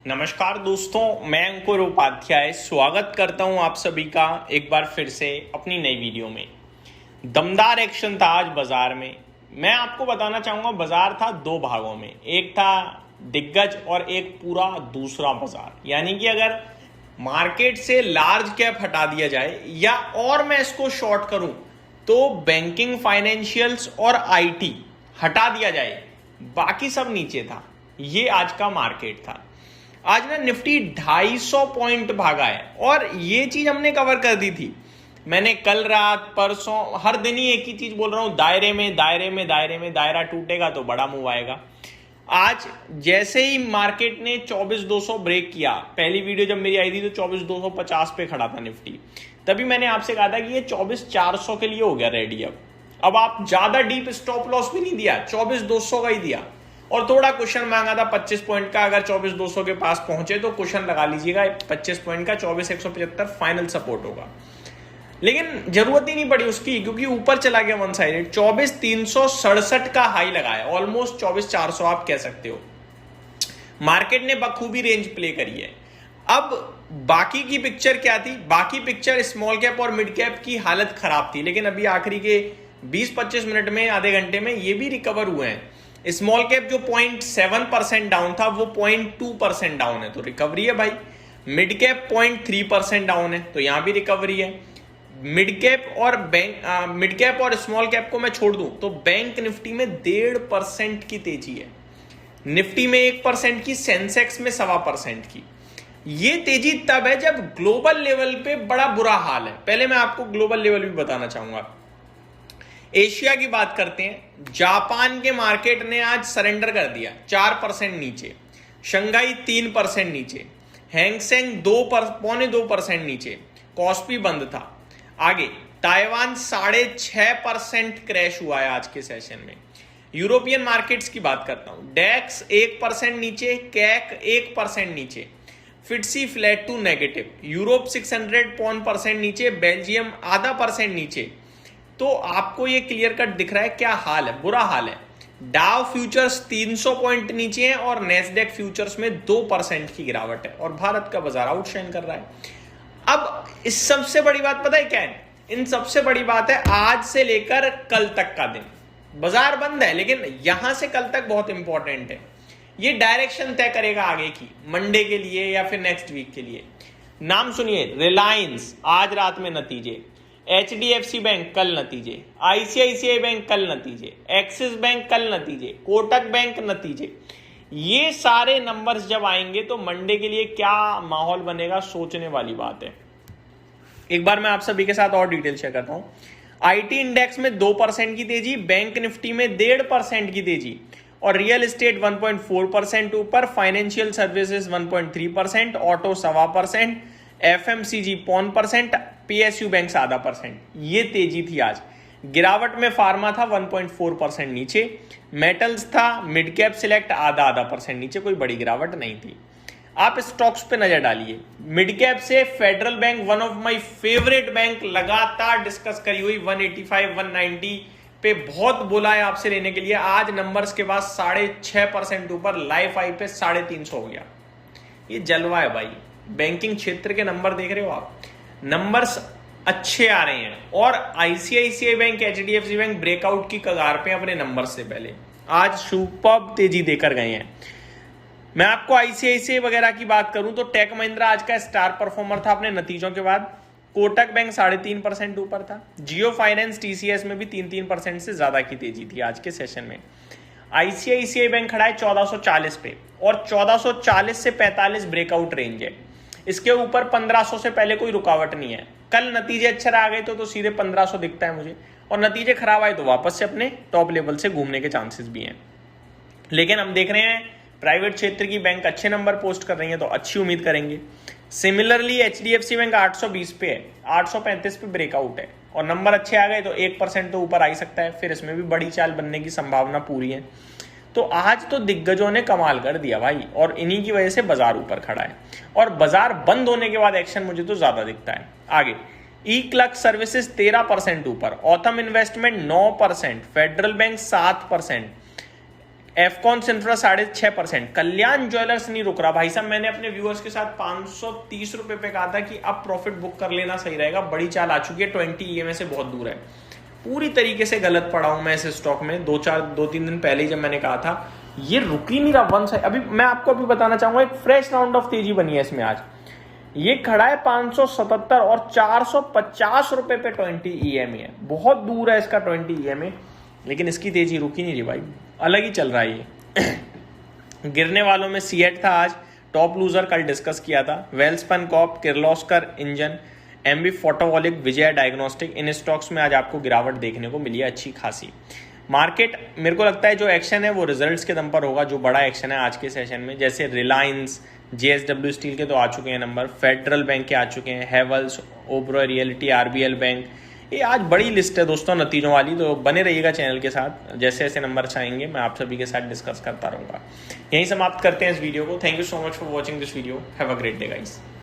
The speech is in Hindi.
नमस्कार दोस्तों, मैं अंकुर उपाध्याय स्वागत करता हूं आप सभी का एक बार फिर से अपनी नई वीडियो में। दमदार एक्शन था आज बाजार में। मैं आपको बताना चाहूंगा, बाजार था दो भागों में, एक था दिग्गज और एक पूरा दूसरा बाजार। यानी कि अगर मार्केट से लार्ज कैप हटा दिया जाए या और मैं इसको शॉर्ट करूं तो बैंकिंग, फाइनेंशियल्स और आईटी हटा दिया जाए, बाकी सब नीचे था। ये आज का मार्केट था। आज ना निफ्टी 250 पॉइंट भागा है और ये चीज हमने कवर कर दी थी। मैंने कल रात, परसों, हर दिन ही एक ही चीज बोल रहा हूं, दायरे में दायरे में दायरे में, दायरा टूटेगा तो बड़ा मूव आएगा। आज जैसे ही मार्केट ने 24,200 ब्रेक किया, पहली वीडियो जब मेरी आई थी तो 24,250 पे खड़ा था निफ्टी, तभी मैंने आपसे कहा था कि ये 24,400 के लिए हो गया रेडी। अब आप ज्यादा डीप स्टॉप लॉस भी नहीं दिया, 24,200 का ही दिया और थोड़ा क्वेश्चन मांगा था 25 पॉइंट का। अगर 24,200 के पास पहुंचे तो क्वेश्चन लगा लीजिएगा 25 पॉइंट का, 24,175 फाइनल सपोर्ट होगा। लेकिन जरूरत ही नहीं पड़ी उसकी, क्योंकि ऊपर चला गया वन साइडेड। 24,367 का हाई लगाया, ऑलमोस्ट 24,400 आप कह सकते हो। मार्केट ने बखूबी रेंज प्ले करी है। अब बाकी की पिक्चर क्या थी? बाकी पिक्चर स्मॉल कैप और मिड कैप की हालत खराब थी, लेकिन अभी आखिरी के 20-25 मिनट में, आधे घंटे में ये भी रिकवर हुए हैं। स्मॉल कैप जो 0.7% डाउन था वो 0.2% डाउन है, तो रिकवरी है भाई। मिड कैप 0.3% डाउन है, तो यहां भी रिकवरी है। मिड कैप और स्मॉल कैप को मैं छोड़ दूं तो बैंक निफ्टी में 1.5% की तेजी है, निफ्टी में 1% की, सेंसेक्स में 1.25% की। ये तेजी तब है जब ग्लोबल लेवल पे बड़ा बुरा हाल है। पहले मैं आपको ग्लोबल लेवल भी बताना चाहूंगा। एशिया की बात करते हैं। जापान के मार्केट ने आज सरेंडर कर दिया, 4% नीचे। शंघाई 3% नीचे। हैंगसेंग 2.25% नीचे। कॉस्पी बंद था। आगे ताइवान 6.5% क्रैश हुआ है आज के सेशन में। यूरोपियन मार्केट्स की बात करता हूं। डेक्स 1% नीचे, कैक 1% नीचे, फिट्सी फ्लैट टू नेगेटिव। यूरोप 600 % नीचे, बेल्जियम 0.5% नीचे। तो आपको ये क्लियर कट दिख रहा है क्या हाल है, बुरा हाल है। डाउ फ्यूचर्स 300 पॉइंट नीचे हैं और नेस्डेक फ्यूचर्स में 2% की गिरावट है और भारत का बाजार आउटशाइन कर रहा है। अब इस सबसे बड़ी बात पता है क्या है? इन सबसे बड़ी बात है आज से लेकर कल तक का दिन बाजार बंद है, लेकिन यहां से कल तक बहुत इंपॉर्टेंट है। ये डायरेक्शन तय करेगा आगे की, मंडे के लिए या फिर नेक्स्ट वीक के लिए। नाम सुनिए, रिलायंस आज रात में नतीजे, HDFC बैंक कल नतीजे, ICICI बैंक कल नतीजे, एक्सिस बैंक कल नतीजे, कोटक बैंक नतीजे। ये सारे नंबर्स जब आएंगे तो मंडे के लिए क्या माहौल बनेगा, सोचने वाली बात है। एक बार मैं आप सभी के साथ और डिटेल शेयर करता हूं। IT इंडेक्स में 2% की तेजी, बैंक निफ्टी में 1.5% की तेजी और रियल एस्टेट 1.4% ऊपर, financial services 1.3%, auto 1.25%, FMCG 0.5%, PSU bank 0.5%। ये तेजी थी आज। गिरावट में फार्मा था 1.4% नीचे, मेटल्स था, मिड कैप सिलेक्ट 0.5% नीचे, कोई बड़ी गिरावट नहीं थी। आप स्टॉक्स पे नजर डालिए। मिड कैप से federal bank, one of my favourite bank, लगातार डिस्कस करी हुई 185, 190 पे बहुत बोला है आपसे लेने के लिए। आज नंबर्स के बाद 6.5% ऊपर, लाइफ हाई पे 350 हो गया। ये जलवा है भाई। बैंकिंग क्षेत्र के नंबर देख रहे हो आप, नंबर्स अच्छे आ रहे हैं और ICICI bank, HDFC bank breakout की कगार पे अपने नंबर से पहले आज सुपर्ब तेजी देकर गए हैं। मैं आपको ICICI वगैरह की बात करूं तो टेक महिंद्रा आज का स्टार परफॉर्मर था अपने नतीजों के बाद। कोटक बैंक 3.5% ऊपर था। जियो फाइनेंस, TCS में भी 3% से ज्यादा की तेजी थी आज के सेशन में। ICICI बैंक खड़ा है 1440 पे और 1440 से 45 ब्रेकआउट रेंज है। इसके ऊपर 1500 से पहले कोई रुकावट नहीं है। कल नतीजे अच्छे आ गए तो सीधे 1500 दिखता है मुझे, और नतीजे खराब आए तो वापस से अपने टॉप लेवल से घूमने के चांसेस भी हैं। लेकिन हम देख रहे हैं प्राइवेट क्षेत्र की बैंक अच्छे नंबर पोस्ट कर रही है तो अच्छी उम्मीद करेंगे। सिमिलरली HDFC बैंक 820 पे है, 835 पे ब्रेकआउट है और नंबर अच्छे आ गए तो 1% तो ऊपर आ ही सकता है, फिर इसमें भी बड़ी चाल बनने की संभावना पूरी है। तो आज तो दिग्गजों ने कमाल कर दिया भाई और इन्हीं की वजह से बाजार ऊपर खड़ा है और बाजार बंद होने के बाद एक्शन मुझे तो ज्यादा दिखता है। आगे E-क्लर्क सर्विसेज 13% ऊपर, Authum investment 9%, Federal Bank 7%, Afcons infra 6.5%। Kalyan Jewellers नहीं रुक रहा भाई साहब। मैंने अपने व्यूअर्स के साथ 530 रुपए पे कहा था कि अब प्रॉफिट बुक कर लेना सही रहेगा, बड़ी चाल आ चुकी है, 20 EMA से बहुत दूर है। पूरी तरीके से गलत पड़ा हूं मैं इस स्टॉक में। 2-3 दिन पहले ही जब मैंने कहा था, ये रुक ही नहीं रहा वन साइड। अभी मैं आपको अभी बताना चाहूंगा, एक फ्रेश राउंड ऑफ तेजी बनी है इसमें। आज ये खड़ा है 577 और 450 रुपए पे 20 EMA है, बहुत दूर है इसका 20 EMA, लेकिन इसकी तेजी रुकी नहीं रही भाई, अलग ही चल रहा है ये। गिरने वालों में सीएट था आज, टॉप लूजर कल डिस्कस किया था। Welspun Corp, Kirloskar engine, Emmvee photovoltaic, Vijay diagnostic, इन स्टॉक्स में आज आपको गिरावट देखने को मिली है अच्छी खासी। मार्केट मेरे को लगता है जो एक्शन है वो रिजल्ट्स के दम पर होगा, जो बड़ा एक्शन है आज के सेशन में, जैसे रिलायंस, JSW स्टील के तो आ चुके हैं नंबर, फेडरल बैंक के आ चुके हैं, Havells, Oberoi realty, RBL bank. ये आज बड़ी लिस्ट है दोस्तों नतीजों वाली, तो बने रहिएगा चैनल के साथ। जैसे जैसे नंबर चाहेंगे मैं आप सभी के साथ डिस्कस करता रहूंगा। यहीं समाप्त करते हैं इस वीडियो को। Thank you so much for watching this video. Have a great day guys.